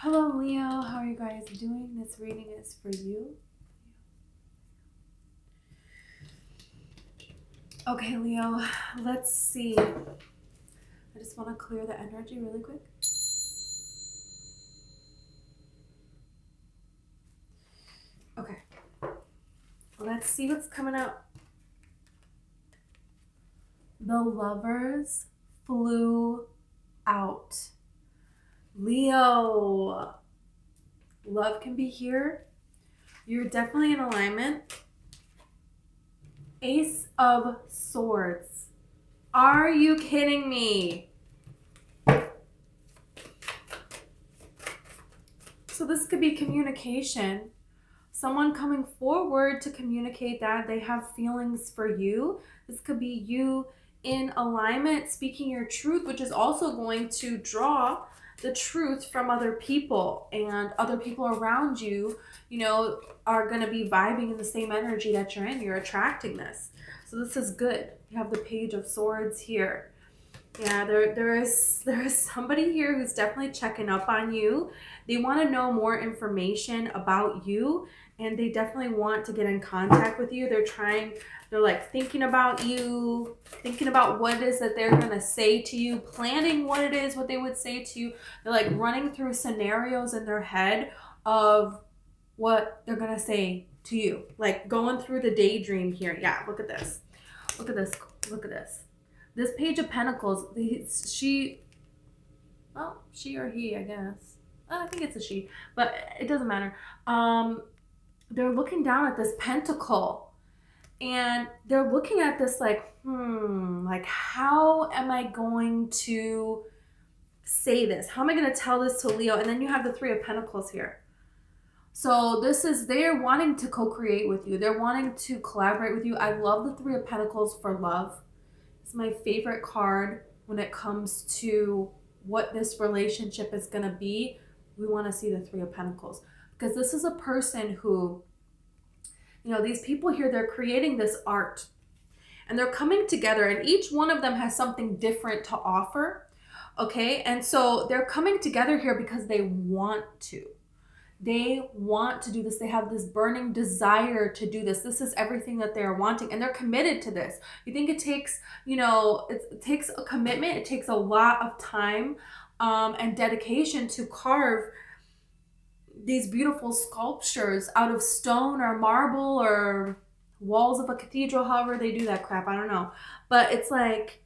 Hello, Leo. How are you guys doing? This reading is for you. Okay, Leo, let's see. I just want to clear the energy really quick. Okay. Let's see what's coming up. The lovers flew out. Leo, love can be here. You're definitely in alignment. Ace of Swords. Are you kidding me? So this could be communication. Someone coming forward to communicate that they have feelings for you. This could be you in alignment, speaking your truth, which is also going to draw the truth from other people, and other people around you, are going to be vibing in the same energy that you're in. You're attracting this. So this is good. You have the Page of Swords here. Yeah, there is somebody here who's definitely checking up on you. They want to know more information about you, and they definitely want to get in contact with you. They're like thinking about you, thinking about what it is that they're going to say to you, planning what they would say to you. They're like running through scenarios in their head of what they're going to say to you. Like going through the daydream here. Yeah, look at this. Look at this. Look at this. This Page of Pentacles, she or he, I guess. I think it's a she, but it doesn't matter. They're looking down at this pentacle, and they're looking at this like, like, how am I going to say this? How am I going to tell this to Leo? And then you have the Three of Pentacles here. So they're wanting to co-create with you. They're wanting to collaborate with you. I love the Three of Pentacles for love. It's my favorite card when it comes to what this relationship is going to be. We want to see the Three of Pentacles, because this is a person who, these people here, they're creating this art, and they're coming together, and each one of them has something different to offer. Okay. And so they're coming together here because they want to. They want to do this. They have this burning desire to do this. This is everything that they're wanting, and they're committed to this. You think it takes, it takes a commitment. It takes a lot of time and dedication to carve these beautiful sculptures out of stone or marble or walls of a cathedral, however they do that crap. I don't know. But it's like,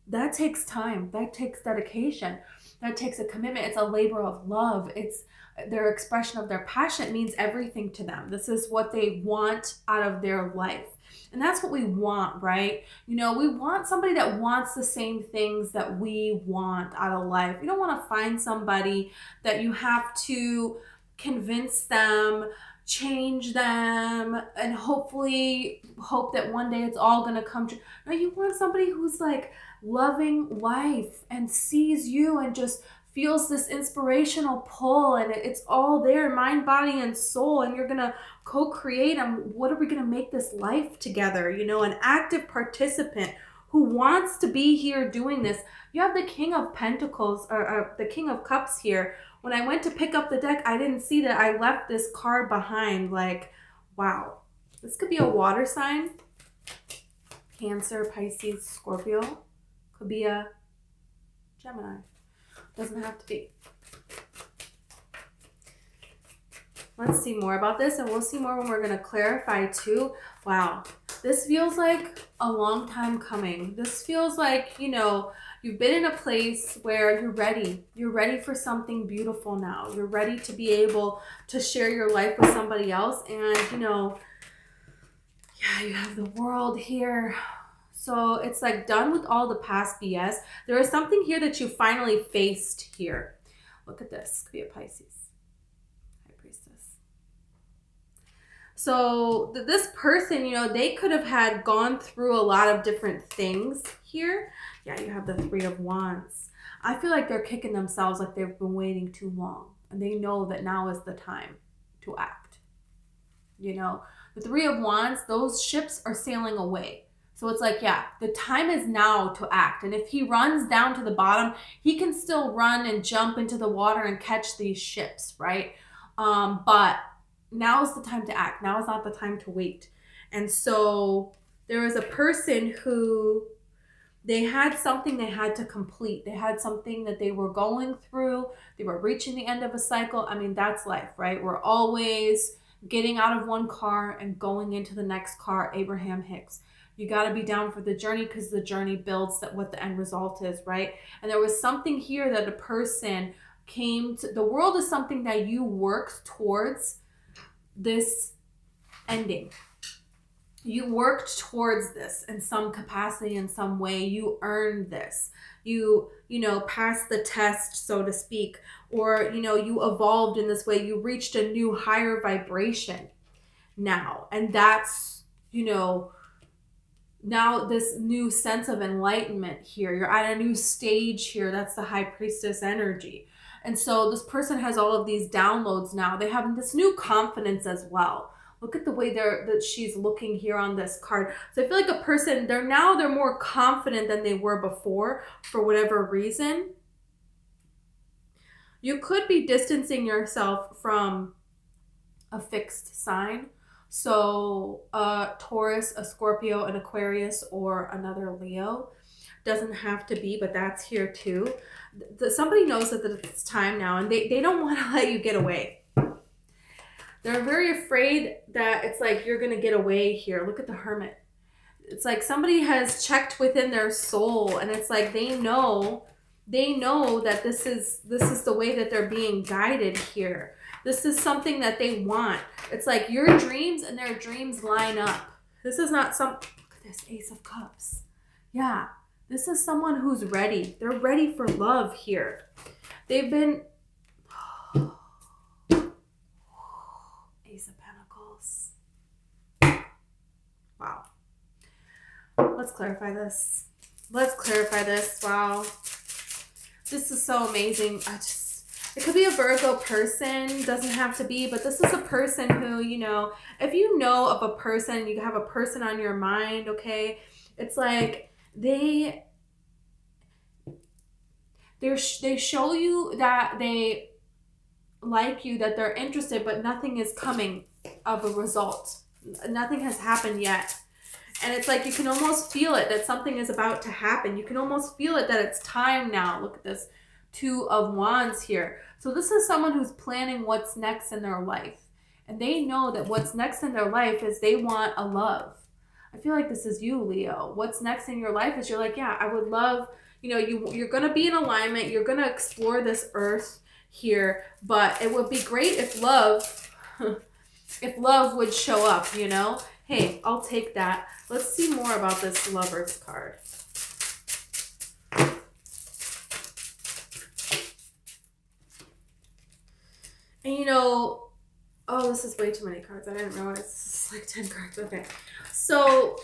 that takes time. That takes dedication. That takes a commitment. It's a labor of love. It's their expression of their passion. It means everything to them. This is what they want out of their life. And that's what we want, right? We want somebody that wants the same things that we want out of life. You don't want to find somebody that you have to convince them, change them, and hopefully hope that one day it's all going to come true. No, you want somebody who's like loving life and sees you and just feels this inspirational pull, and it's all there, mind, body, and soul, and you're gonna co-create and what are we gonna make this life together? An active participant who wants to be here doing this. You have the King of Pentacles, or the King of Cups here. When I went to pick up the deck, I didn't see that I left this card behind. Like, wow. This could be a water sign. Cancer, Pisces, Scorpio. Could be a Gemini. Doesn't have to be. Let's see more about this, and we'll see more when we're going to clarify too. Wow. This feels like a long time coming. This feels like, you've been in a place where you're ready. You're ready for something beautiful now. You're ready to be able to share your life with somebody else. And, you have the World here. So it's like done with all the past BS. There is something here that you finally faced here. Look at this. Could be a Pisces. High Priestess. So this person, they could have had gone through a lot of different things here. Yeah, you have the Three of Wands. I feel like they're kicking themselves like they've been waiting too long. And they know that now is the time to act. The Three of Wands, those ships are sailing away. So it's like, yeah, the time is now to act. And if he runs down to the bottom, he can still run and jump into the water and catch these ships, right? But now is the time to act. Now is not the time to wait. And so there was a person who, they had something they had to complete. They had something that they were going through. They were reaching the end of a cycle. I mean, that's life, right? We're always getting out of one car and going into the next car. Abraham Hicks. You got to be down for the journey, because the journey builds that what the end result is, right? And there was something here that a person came to. The world is something that you work towards this ending. You worked towards this in some capacity, in some way. You earned this. You passed the test, so to speak, or, you evolved in this way. You reached a new higher vibration now. And that's, now this new sense of enlightenment here. You're at a new stage here. That's the high priestess energy. And so this person has all of these downloads now. They have this new confidence as well. Look at the way that she's looking here on this card. So I feel like a person, they're more confident than they were before for whatever reason. You could be distancing yourself from a fixed sign. So a Taurus, a Scorpio, an Aquarius, or another Leo. Doesn't have to be, but that's here too. Somebody knows that it's time now, and they don't want to let you get away. They're very afraid that it's like you're going to get away here. Look at the Hermit. It's like somebody has checked within their soul, and it's like they know that this is the way that they're being guided here. This is something that they want. It's like your dreams and their dreams line up. This is not look at this Ace of Cups. Yeah, this is someone who's ready. They're ready for love here. They've been Ace of Pentacles. Wow. Let's clarify this. Wow. This is so amazing. It could be a Virgo person, doesn't have to be, but this is a person who, if you know of a person, you have a person on your mind, okay? It's like they show you that they like you, that they're interested, but nothing is coming of a result. Nothing has happened yet. And it's like you can almost feel it, that something is about to happen. You can almost feel it, that it's time now. Look at this Two of Wands here. So this is someone who's planning what's next in their life. And they know that what's next in their life is they want a love. I feel like this is you, Leo. What's next in your life is you're like, yeah, I would love, you're going to be in alignment. You're going to explore this earth here, but it would be great if love would show up, Hey, I'll take that. Let's see more about this Lovers card. And oh, this is way too many cards. I didn't realize this is like 10 cards. Okay. So,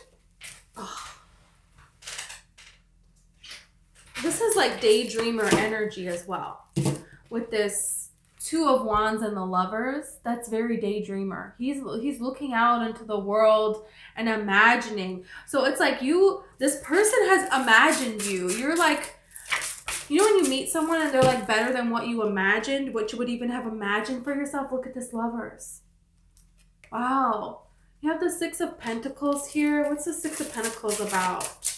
this is like daydreamer energy as well. With this Two of Wands and the Lovers, that's very daydreamer. He's looking out into the world and imagining. So it's like this person has imagined you. You're like, when you meet someone and they're like better than what you imagined, what you would even have imagined for yourself. Look at this Lovers. Wow. You have the Six of Pentacles here. What's the Six of Pentacles about?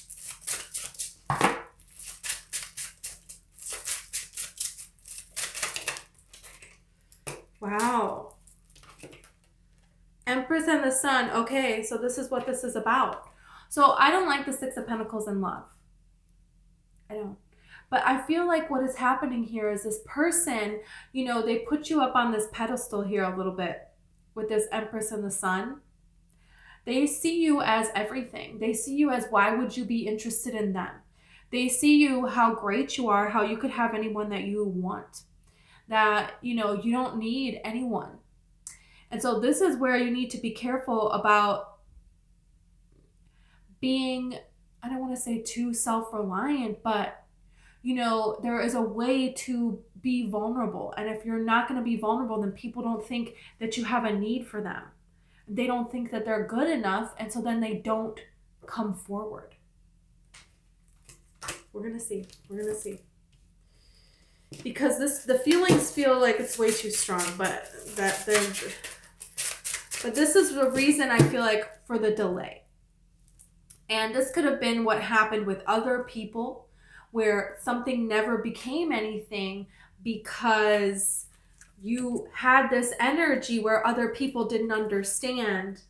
Wow. Empress and the Sun. Okay, so this is what this is about. So I don't like the Six of Pentacles in love. I don't. But I feel like what is happening here is this person, they put you up on this pedestal here a little bit with this Empress and the Sun. They see you as everything. They see you as, why would you be interested in them? They see you how great you are, how you could have anyone that you want. That, you don't need anyone. And so this is where you need to be careful about being, I don't want to say too self-reliant, but there is a way to be vulnerable. And if you're not going to be vulnerable, then people don't think that you have a need for them. They don't think that they're good enough. And so then they don't come forward. We're going to see. We're going to see. Because the feelings feel like it's way too strong, but this is the reason I feel like for the delay. And this could have been what happened with other people, where something never became anything because you had this energy where other people didn't understand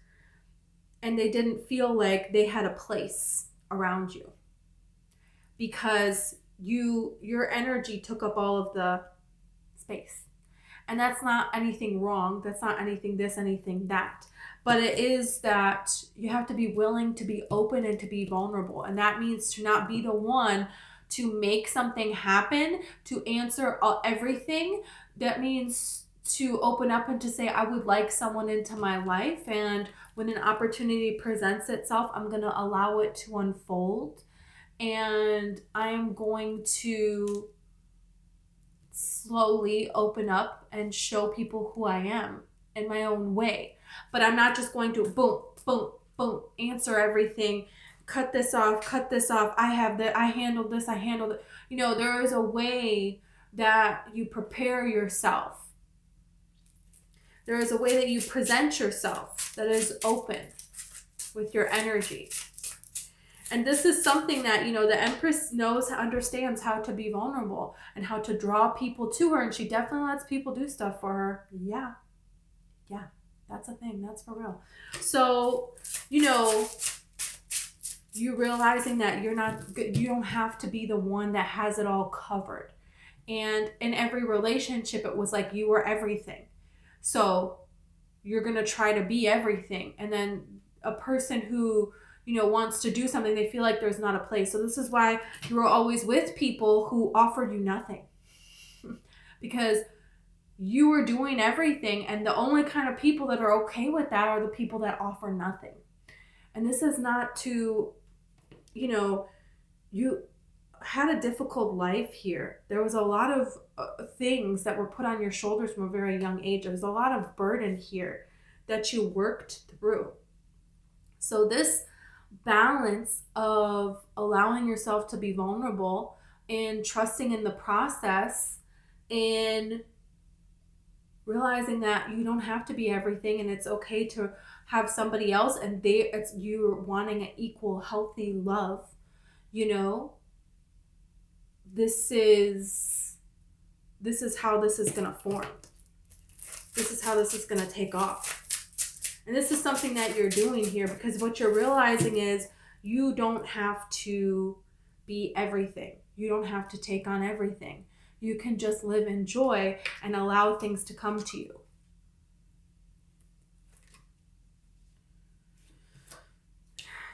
and they didn't feel like they had a place around you, because your energy took up all of the space. And that's not anything wrong. That's not anything this, anything that. But it is that you have to be willing to be open and to be vulnerable. And that means to not be the one to make something happen, to answer everything. That means to open up and to say, I would like someone into my life. And when an opportunity presents itself, I'm going to allow it to unfold. And I am going to slowly open up and show people who I am in my own way. But I'm not just going to boom, boom, boom, answer everything, cut this off, I have that, I handled this, I handled it. You know, there is a way that you prepare yourself. There is a way that you present yourself that is open with your energy. And this is something that, you know, the Empress understands how to be vulnerable and how to draw people to her. And she definitely lets people do stuff for her. Yeah. That's a thing. That's for real. So, you know, you realizing that you don't have to be the one that has it all covered. And in every relationship, it was like you were everything. So you're going to try to be everything. And then a person who, you know, wants to do something, they feel like there's not a place. So this is why you were always with people who offered you nothing. Because you were doing everything, and the only kind of people that are okay with that are the people that offer nothing. And this is not to, you know, you had a difficult life here. There was a lot of things that were put on your shoulders from a very young age. There's a lot of burden here that you worked through. So this balance of allowing yourself to be vulnerable and trusting in the process and realizing that you don't have to be everything, and it's okay to have somebody else, and it's you wanting an equal, healthy love. You know, this is how this is going to form. This is how this is going to take off. And this is something that you're doing here, because what you're realizing is you don't have to be everything. You don't have to take on everything. You can just live in joy and allow things to come to you.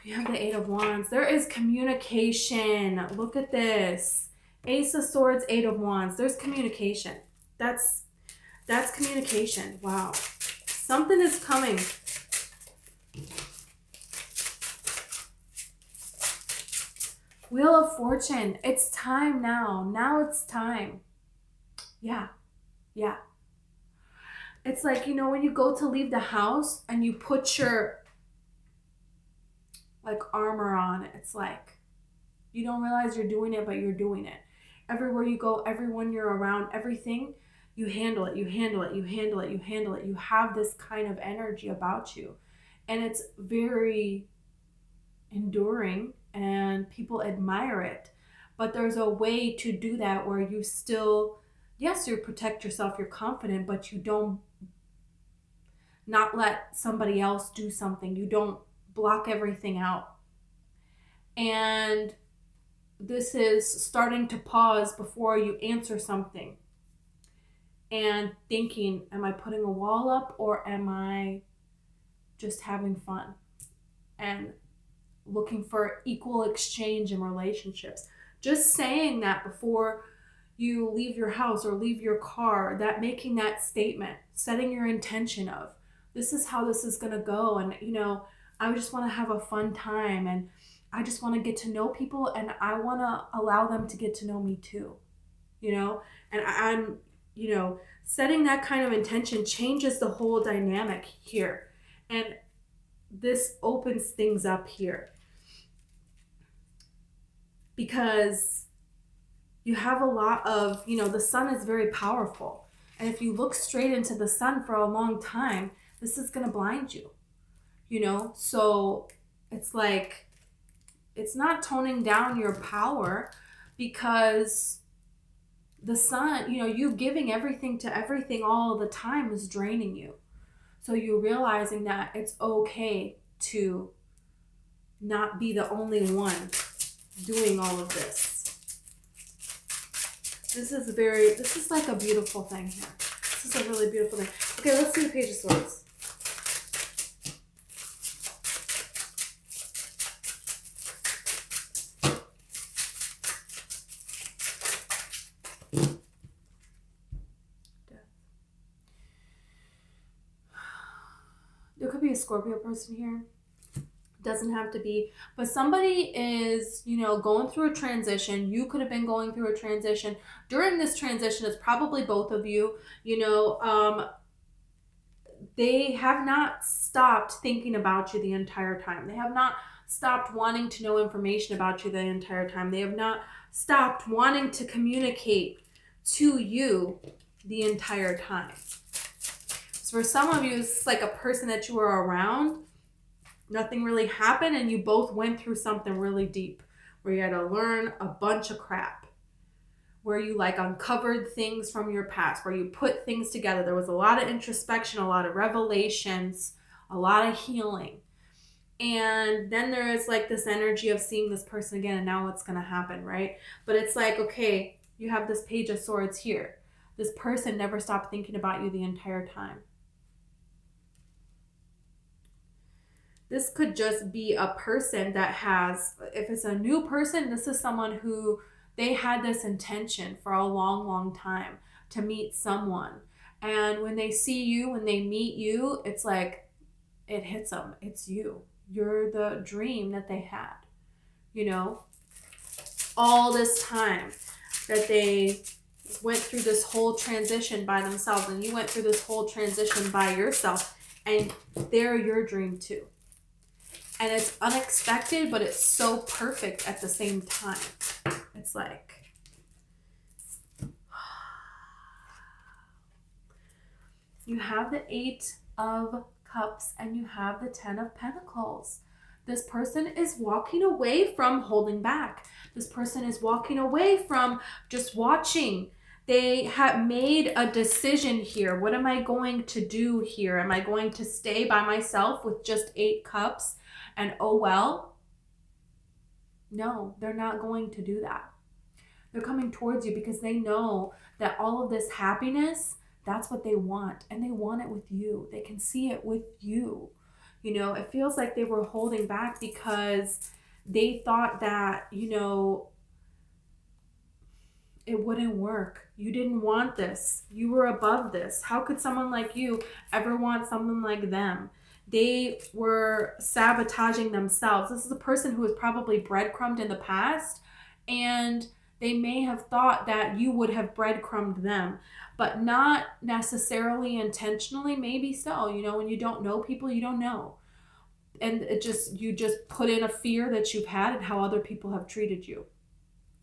You have the Eight of Wands. There is communication. Look at this. Ace of Swords, Eight of Wands. There's communication. That's communication. Wow. Something is coming. Wheel of Fortune. It's time now. Now it's time. Yeah. It's like, you know, when you go to leave the house and you put your armor on, it's like you don't realize you're doing it, but you're doing it. Everywhere you go, everyone you're around, everything, you handle it. You have this kind of energy about you. And it's very enduring and people admire it. But there's a way to do that where you still, yes, you protect yourself, you're confident, but you don't not let somebody else do something. You don't block everything out. And this is starting to pause before you answer something and thinking, am I putting a wall up or am I just having fun? And looking for equal exchange in relationships. Just saying that before you leave your house or leave your car, that making that statement, setting your intention of, this is how this is going to go. And, you know, I just want to have a fun time and I just want to get to know people and I want to allow them to get to know me too, you know? And I'm, you know, setting that kind of intention changes the whole dynamic here. And this opens things up here. because you have a lot of, the sun is very powerful. And if you look straight into the sun for a long time, this is going to blind you, So it's like, it's not toning down your power, because the sun, you giving everything to everything all the time is draining you. So you're realizing that it's okay to not be the only one doing all of this. This is like a beautiful thing here. This is a really beautiful thing. Okay, let's see the Page of Swords. There could be a Scorpio person here. Doesn't have to be, but somebody is, going through a transition. You could have been going through a transition. During this transition, it's probably both of you, they have not stopped thinking about you the entire time. They have not stopped wanting to know information about you the entire time. They have not stopped wanting to communicate to you the entire time. So for some of you, it's like a person that you were around. Nothing really happened, and you both went through something really deep where you had to learn a bunch of crap, where you uncovered things from your past, where you put things together. There was a lot of introspection, a lot of revelations, a lot of healing. And then there is this energy of seeing this person again, and now what's going to happen, right? But it's okay, you have this Page of Swords here. This person never stopped thinking about you the entire time. This could just be a person that has, if it's a new person, this is someone who they had this intention for a long, long time to meet someone. And when they see you, when they meet you, it's like it hits them. It's you. You're the dream that they had, all this time that they went through this whole transition by themselves, and you went through this whole transition by yourself, and they're your dream too. And it's unexpected, but it's so perfect at the same time. It's you have the 8 of Cups and you have the 10 of Pentacles. This person is walking away from holding back. This person is walking away from just watching. They have made a decision here. What am I going to do here? Am I going to stay by myself with just 8 cups? And oh well? No, they're not going to do that. They're coming towards you because they know that all of this happiness, that's what they want. And they want it with you. They can see it with you. It feels like they were holding back because they thought that, it wouldn't work. You didn't want this. You were above this. How could someone like you ever want someone like them? They were sabotaging themselves. This is a person who was probably breadcrumbed in the past, and they may have thought that you would have breadcrumbed them, but not necessarily intentionally. Maybe so. When you don't know people, you don't know. And you just put in a fear that you've had and how other people have treated you.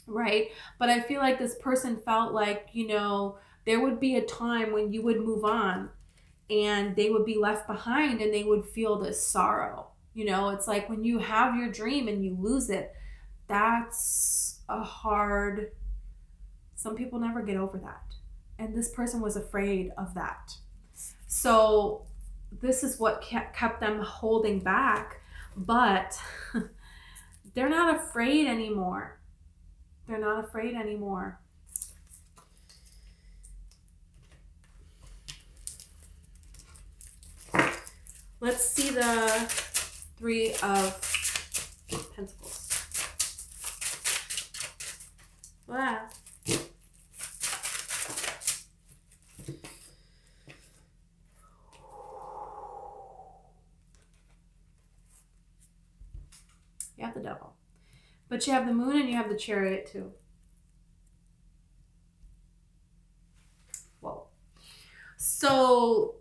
Right? But I feel like this person felt like, there would be a time when you would move on and they would be left behind and they would feel this sorrow. It's like when you have your dream and you lose it, that's some people never get over that. And this person was afraid of that. So this is what kept them holding back, but they're not afraid anymore. They're not afraid anymore. Let's see the 3 of Pentacles. Wow. You have the Devil. But you have the Moon and you have the Chariot too. Whoa. So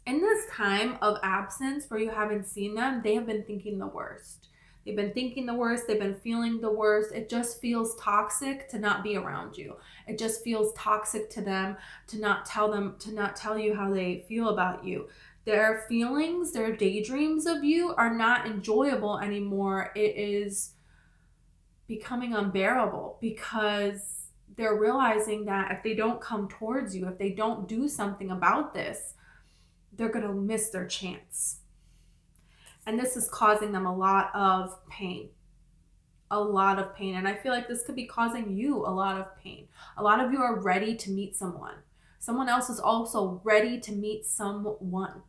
in this time of absence where you haven't seen them, they have been thinking the worst. They've been thinking the worst. They've been feeling the worst. It just feels toxic to not be around you. It just feels toxic to them to not tell you how they feel about you. Their feelings, their daydreams of you are not enjoyable anymore. It is becoming unbearable because they're realizing that if they don't come towards you, if they don't do something about this, they're going to miss their chance. And this is causing them a lot of pain. A lot of pain. And I feel like this could be causing you a lot of pain. A lot of you are ready to meet someone. Someone else is also ready to meet someone.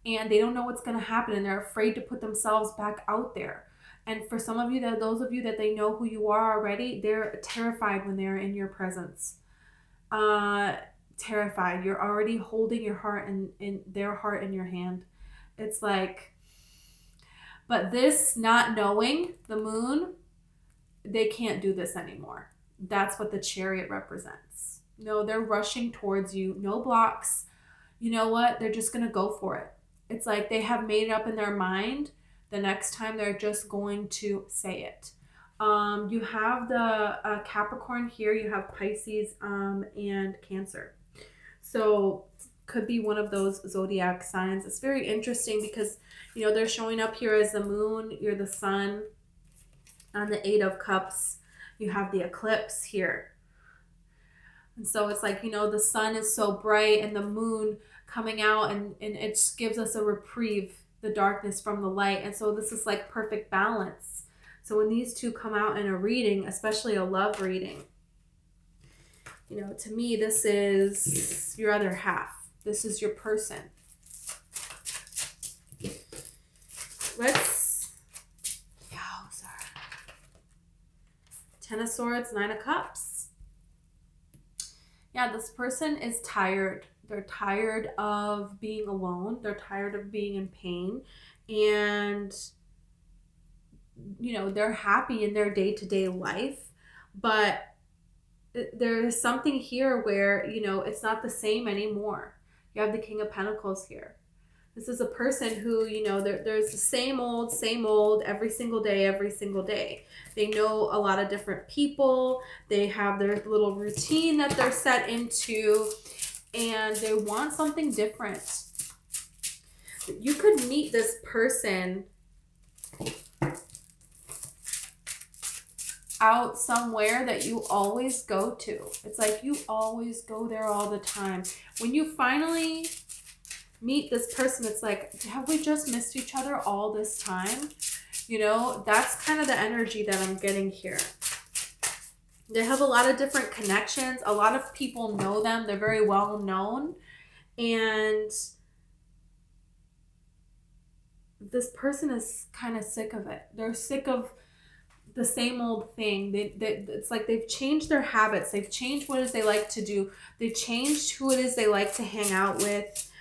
And they don't know what's going to happen, and they're afraid to put themselves back out there. And for some of you, those of you that they know who you are already, they're terrified when they're in your presence. Terrified. You're already holding your heart in their heart in your hand. It's like, but this not knowing the moon, they can't do this anymore. That's what the Chariot represents. No, they're rushing towards you. No blocks. You know what? They're just going to go for it. It's like they have made it up in their mind. The next time they're just going to say it. You have the Capricorn here. You have Pisces and Cancer. So could be one of those zodiac signs. It's very interesting because, you know, they're showing up here as the moon. You're the sun. On the 8 of Cups, you have the eclipse here. And so it's like, you know, the sun is so bright and the moon coming out and it gives us a reprieve, the darkness from the light. And so this is like perfect balance. So when these two come out in a reading, especially a love reading, you know, to me, this is your other half. This is your person. Let's, yowza. 10 of Swords, 9 of Cups. Yeah, this person is tired. They're tired of being alone. They're tired of being in pain. And, you know, they're happy in their day-to-day life. But there's something here where, you know, it's not the same anymore. You have the King of Pentacles here. This is a person who, you know, there's the same old every single day. They know a lot of different people. They have their little routine that they're set into. And they want something different. You could meet this person out somewhere that you always go to. It's like you always go there all the time. When you finally meet this person, it's like, have we just missed each other all this time? You know, that's kind of the energy that I'm getting here. They have a lot of different connections. A lot of people know them. They're very well known. And this person is kind of sick of it. They're sick of the same old thing. It's like they've changed their habits. They've changed what it is they like to do. They've changed who it is they like to hang out with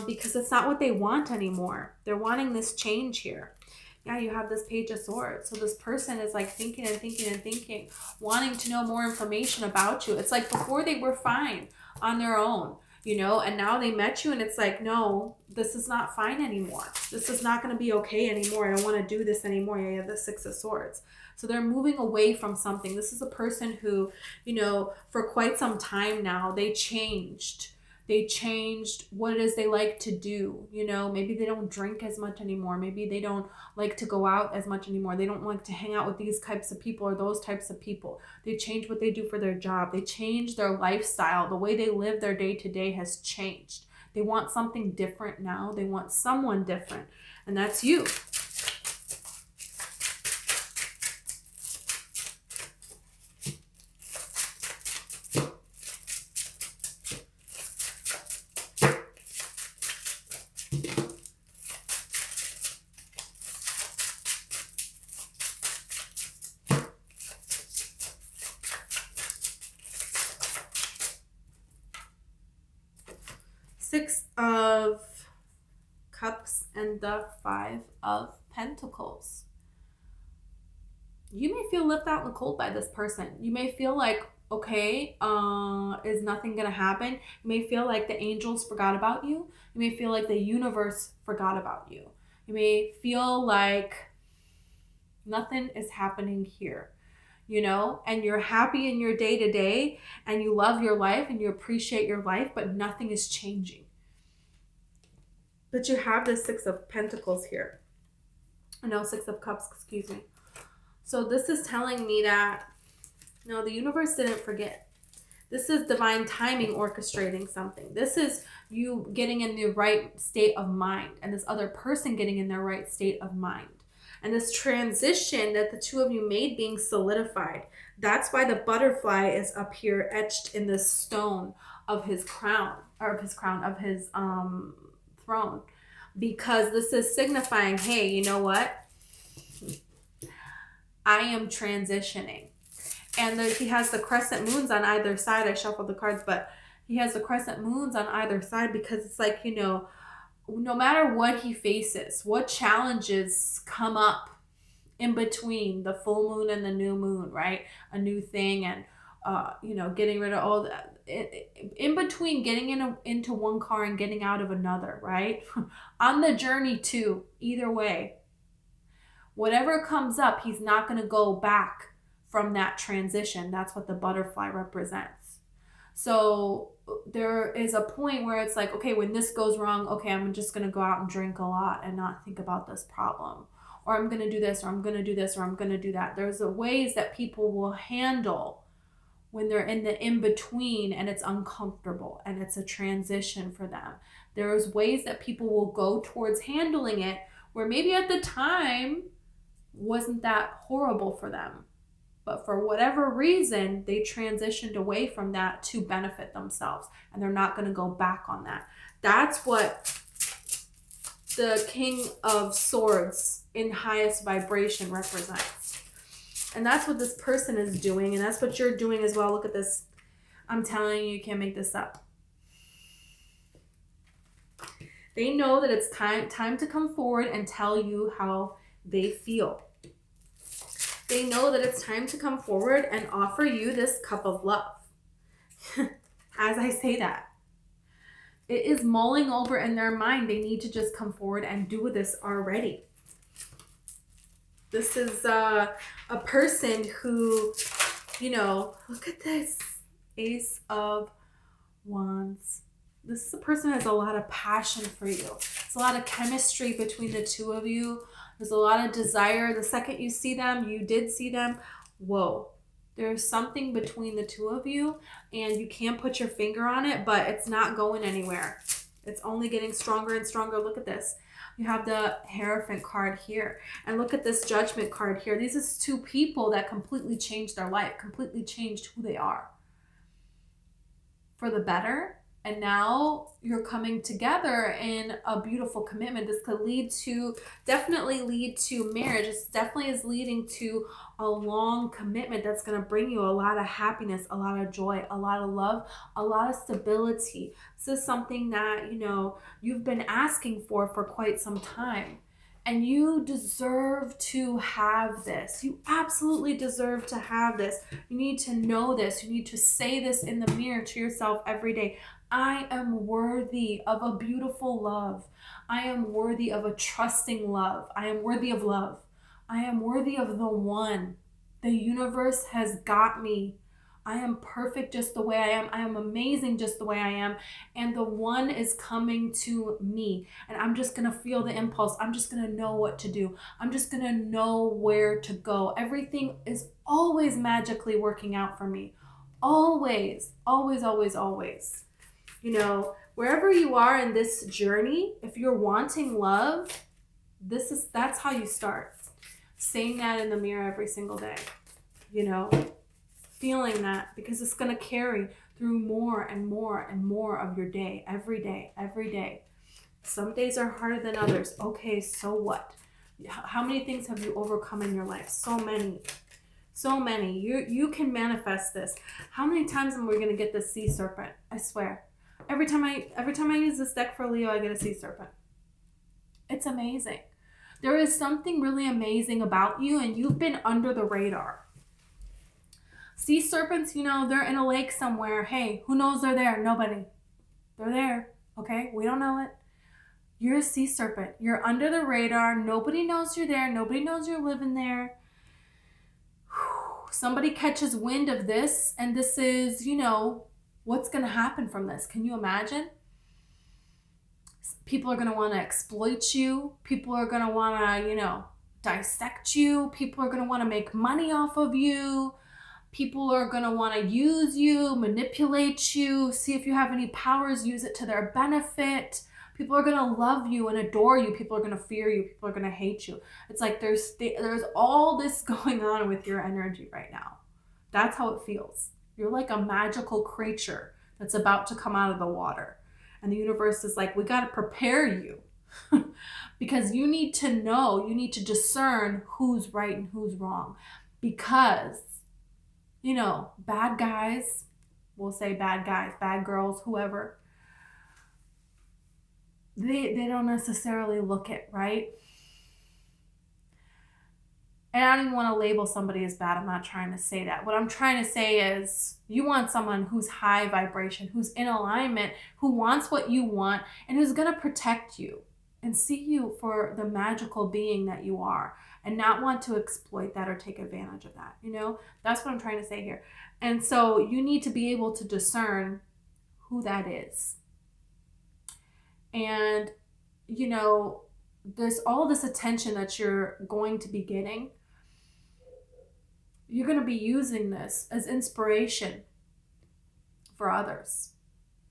because it's not what they want anymore. They're wanting this change here. Yeah, you have this Page of Swords. So this person is like thinking, wanting to know more information about you. It's like before they were fine on their own, you know, and now they met you and it's like, no, this is not fine anymore. This is not going to be okay anymore. I don't want to do this anymore. Yeah, you have the Six of Swords. So they're moving away from something. This is a person who, you know, for quite some time now, they changed. They changed what it is they like to do. You know, maybe they don't drink as much anymore. Maybe they don't like to go out as much anymore. They don't like to hang out with these types of people or those types of people. They change what they do for their job. They change their lifestyle. The way they live their day-to-day has changed. They want something different now. They want someone different. And that's you. Six of Cups and the Five of Pentacles. You may feel left out in the cold by this person. You may feel like, okay, is nothing going to happen? You may feel like the angels forgot about you. You may feel like the universe forgot about you. You may feel like Nothing is happening here, you know, and you're happy in your day to day and you love your life and you appreciate your life, but nothing is changing. But you have the Six of Pentacles here. No, Six of Cups, excuse me. So this is telling me that, no, the universe didn't forget. This is divine timing orchestrating something. This is you getting in the right state of mind and this other person getting in their right state of mind. And this transition that the two of you made being solidified. That's why the butterfly is up here etched in the stone of his crown, of his throne, because this is signifying, hey, you know what? I am transitioning. And he has the crescent moons on either side. I shuffled the cards, but he has the crescent moons on either side because it's like, you know, no matter what he faces, what challenges come up in between the full moon and the new moon, right? A new thing and, you know, getting rid of all that. In between getting into one car and getting out of another, right? On the journey too, either way. Whatever comes up, he's not going to go back from that transition. That's what the butterfly represents. So there is a point where it's like, okay, when this goes wrong, okay, I'm just going to go out and drink a lot and not think about this problem. Or I'm going to do this, or I'm going to do this, or I'm going to do that. There's ways that people will handle when they're in the in-between and it's uncomfortable and it's a transition for them. There's ways that people will go towards handling it where maybe at the time wasn't that horrible for them. But for whatever reason, they transitioned away from that to benefit themselves. And they're not going to go back on that. That's what the King of Swords in highest vibration represents. And that's what this person is doing. And that's what you're doing as well. Look at this. I'm telling you, you can't make this up. They know that it's time to come forward and tell you how they feel. They know that it's time to come forward and offer you this cup of love. As I say that, it is mulling over in their mind. They need to just come forward and do this already. This is a person who, you know, look at this. Ace of Wands. This is a person who has a lot of passion for you. There's a lot of chemistry between the two of you. There's a lot of desire. The second you see them, you did see them. Whoa. There's something between the two of you and you can't put your finger on it, but it's not going anywhere. It's only getting stronger and stronger. Look at this. You have the Hierophant card here. And look at this Judgment card here. These are two people that completely changed their life, completely changed who they are for the better. And now you're coming together in a beautiful commitment. This could definitely lead to marriage. This definitely is leading to a long commitment that's going to bring you a lot of happiness, a lot of joy, a lot of love, a lot of stability. This is something that, you know, you've been asking for quite some time. And you deserve to have this. You absolutely deserve to have this. You need to know this. You need to say this in the mirror to yourself every day. I am worthy of a beautiful love. I am worthy of a trusting love. I am worthy of love. I am worthy of the one. The universe has got me. I am perfect just the way I am. I am amazing just the way I am. And the one is coming to me. And I'm just going to feel the impulse. I'm just going to know what to do. I'm just going to know where to go. Everything is always magically working out for me. Always, always, always, always. You know, wherever you are in this journey, if you're wanting love, that's how you start. Saying that in the mirror every single day, you know, feeling that, because it's going to carry through more and more and more of your day, every day, every day. Some days are harder than others. Okay, so what? How many things have you overcome in your life? So many. So many. You can manifest this. How many times am we going to get this sea serpent? I swear. Every time I use this deck for Leo, I get a sea serpent. It's amazing. There is something really amazing about you, and you've been under the radar. Sea serpents, you know, they're in a lake somewhere. Hey, who knows they're there? Nobody. They're there, okay? We don't know it. You're a sea serpent. You're under the radar. Nobody knows you're there. Nobody knows you're living there. somebody catches wind of this, and this is, what's going to happen from this? Can you imagine? People are going to want to exploit you. People are going to want to, dissect you. People are going to want to make money off of you. People are going to want to use you, manipulate you, see if you have any powers, use it to their benefit. People are going to love you and adore you. People are going to fear you. People are going to hate you. It's like there's all this going on with your energy right now. That's how it feels. You're like a magical creature that's about to come out of the water. And the universe is like, we got to prepare you because you need to know, you need to discern who's right and who's wrong. Because, bad guys, we'll say bad guys, bad girls, whoever, they don't necessarily look it, right? And I don't even want to label somebody as bad. I'm not trying to say that. What I'm trying to say is you want someone who's high vibration, who's in alignment, who wants what you want, and who's going to protect you and see you for the magical being that you are and not want to exploit that or take advantage of that. That's what I'm trying to say here. And so you need to be able to discern who that is. And, all this attention that you're going to be getting, you're going to be using this as inspiration for others.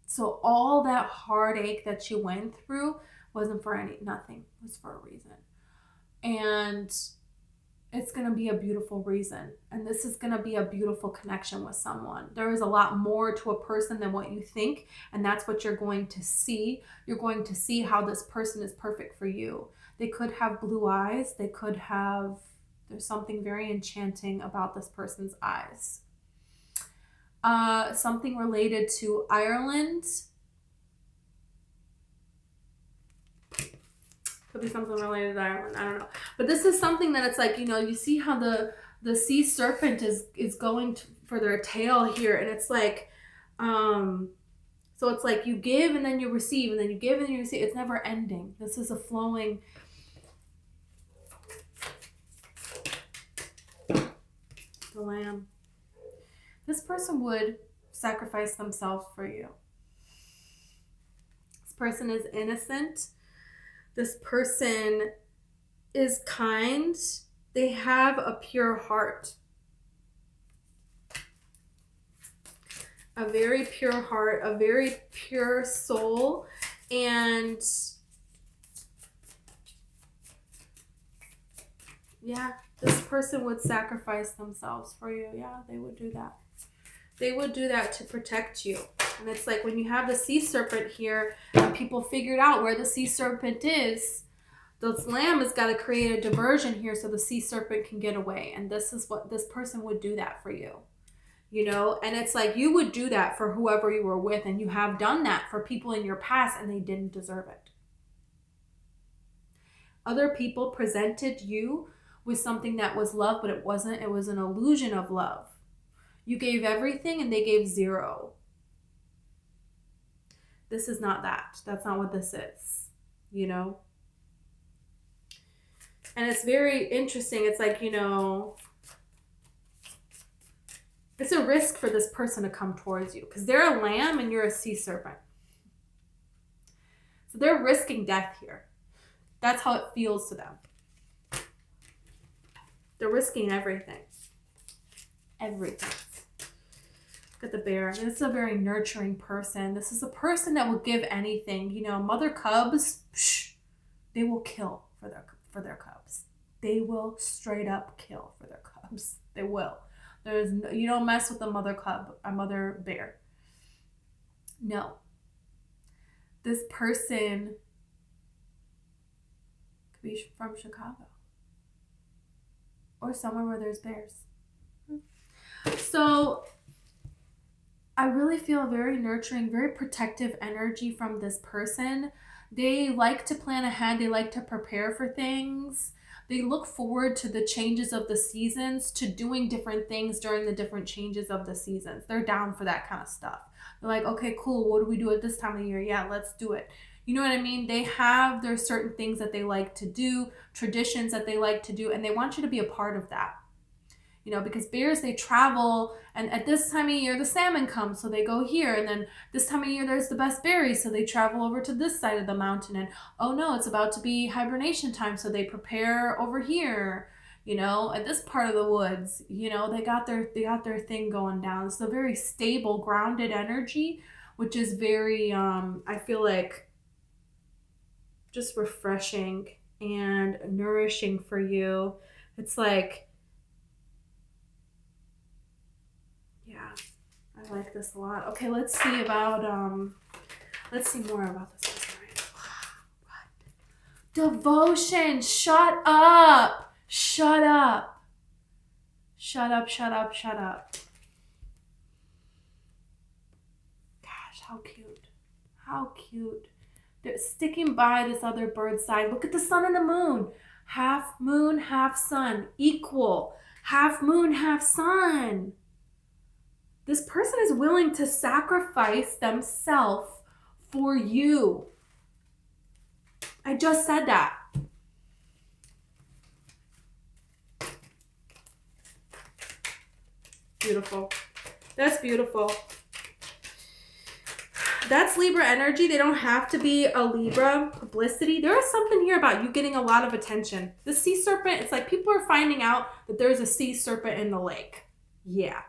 So all that heartache that you went through wasn't for nothing. It was for a reason. And it's going to be a beautiful reason. And this is going to be a beautiful connection with someone. There is a lot more to a person than what you think. And that's what you're going to see. You're going to see how this person is perfect for you. They could have blue eyes. There's something very enchanting about this person's eyes. Something related to Ireland. Could be something related to Ireland. I don't know. But this is something that it's like, you see how the sea serpent is going for their tail here. And it's like, so it's like you give and then you receive and then you give and then you receive. It's never ending. This is a flowing. The lamb. This person would sacrifice themselves for you. This person is innocent. This person is kind. They have a pure heart. A very pure heart, a very pure soul. And yeah, this person would sacrifice themselves for you. Yeah, they would do that. They would do that to protect you. And it's like when you have the sea serpent here, and people figured out where the sea serpent is, this lamb has got to create a diversion here so the sea serpent can get away. And this is what this person would do that for you. And it's like you would do that for whoever you were with, and you have done that for people in your past and they didn't deserve it. Other people presented you with something that was love, but it wasn't. It was an illusion of love. You gave everything and they gave zero. This is not that. That's not what this is, And it's very interesting. It's like, it's a risk for this person to come towards you because they're a lamb and you're a sea serpent. So they're risking death here. That's how it feels to them. They're risking everything. Everything. Look at the bear. This is a very nurturing person. This is a person that will give anything. Mother cubs, they will kill for their cubs. They will straight up kill for their cubs. They will. You don't mess with a mother cub, a mother bear. No. This person could be from Chicago or somewhere where there's bears. So I really feel a very nurturing, very protective energy from this person. They like to plan ahead. They like to prepare for things. They look forward to the changes of the seasons, to doing different things during the different changes of the seasons. They're down for that kind of stuff. They're like, okay, cool. What do we do at this time of the year? Yeah, let's do it. You know what I mean? There's certain things that they like to do, traditions that they like to do, and they want you to be a part of that. you know, because bears, they travel, and at this time of year the salmon come, so they go here, and then this time of year there's the best berries, so they travel over to this side of the mountain, and oh no, it's about to be hibernation time, so they prepare over here, you know, at this part of the woods. You know, they got their thing going down. It's a very stable, grounded energy, which is very I feel like just refreshing and nourishing for you. It's like, yeah, I like this a lot. Okay, let's see more about this. Devotion. Shut up. Shut up. Shut up, shut up, shut up. Gosh, how cute. How cute. They're sticking by this other bird's side. Look at the sun and the moon. Half moon, half sun. Equal. Half moon, half sun. This person is willing to sacrifice themselves for you. I just said that. Beautiful. That's beautiful. That's Libra energy. They don't have to be a Libra publicity. There is something here about you getting a lot of attention. The sea serpent, it's like people are finding out that there's a sea serpent in the lake. Yeah.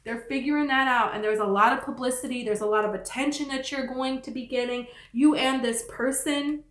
They're figuring that out, and there's a lot of publicity. There's a lot of attention that you're going to be getting. You and this person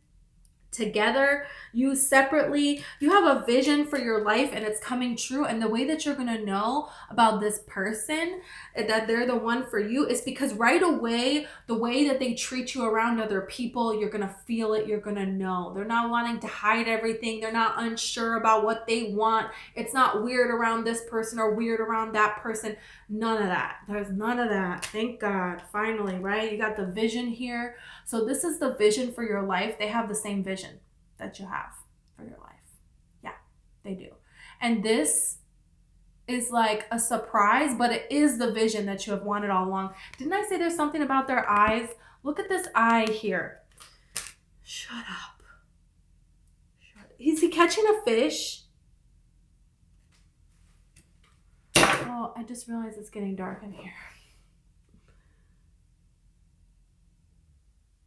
together, you separately, you have a vision for your life and it's coming true. And the way that you're going to know about this person, that they're the one for you, is because right away, the way that they treat you around other people, you're going to feel it. You're going to know. They're not wanting to hide everything. They're not unsure about what they want. It's not weird around this person or weird around that person. None of that. There's none of that. Thank God. Finally, right? You got the vision here. So this is the vision for your life. They have the same vision that you have for your life. Yeah, they do. And this is like a surprise, but it is the vision that you have wanted all along. Didn't I say there's something about their eyes? Look at this eye here. Shut up. Is he catching a fish? Oh, I just realized it's getting dark in here.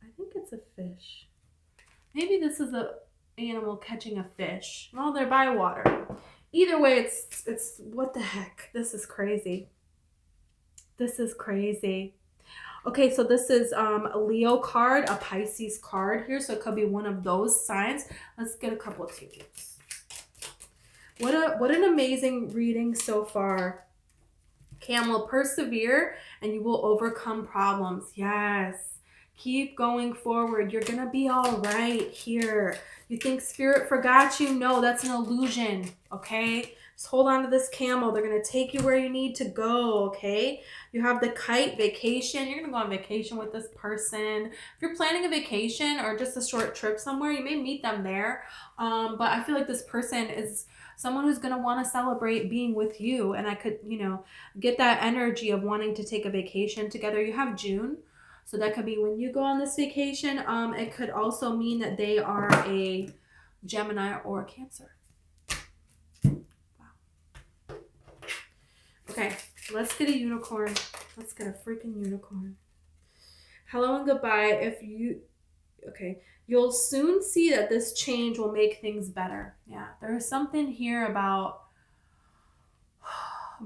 I think it's a fish. Maybe this is a animal catching a fish. Well, they're by water. Either way, it's what the heck? This is crazy. This is crazy. Okay, so this is a Leo card, a Pisces card here. So it could be one of those signs. Let's get a couple of cues. What an amazing reading so far. Camel, persevere and you will overcome problems. Yes. Keep going forward. You're going to be all right here. You think spirit forgot you? No, that's an illusion, okay? Just hold on to this camel. They're going to take you where you need to go, okay? You have the kite, vacation. You're going to go on vacation with this person. If you're planning a vacation or just a short trip somewhere, you may meet them there. But I feel like this person is someone who's going to want to celebrate being with you. And I could, you know, get that energy of wanting to take a vacation together. You have June. So that could be when you go on this vacation. It could also mean that they are a Gemini or a Cancer. Wow. Okay, let's get a unicorn. Let's get a freaking unicorn. Hello and goodbye. You'll soon see that this change will make things better. Yeah, there is something here about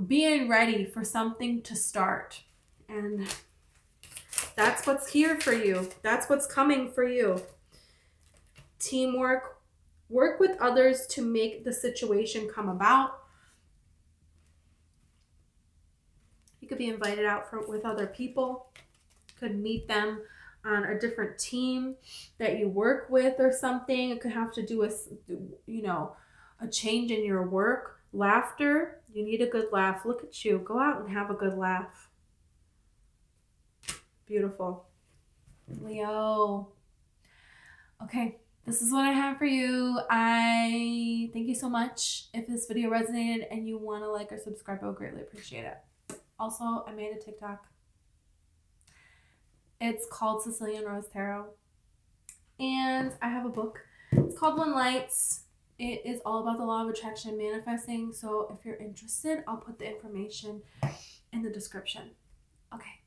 being ready for something to start. And that's what's here for you. That's what's coming for you. Teamwork. Work with others to make the situation come about. You could be invited out with other people. Could meet them on a different team that you work with or something. It could have to do with, you know, a change in your work. Laughter. You need a good laugh. Look at you. Go out and have a good laugh. Beautiful. Leo. Okay, this is what I have for you. I thank you so much. If this video resonated and you want to like or subscribe, I would greatly appreciate it. Also, I made a TikTok. It's called Sicilian Rose Tarot. And I have a book. It's called When Lights. It is all about the law of attraction, manifesting. So if you're interested, I'll put the information in the description. Okay.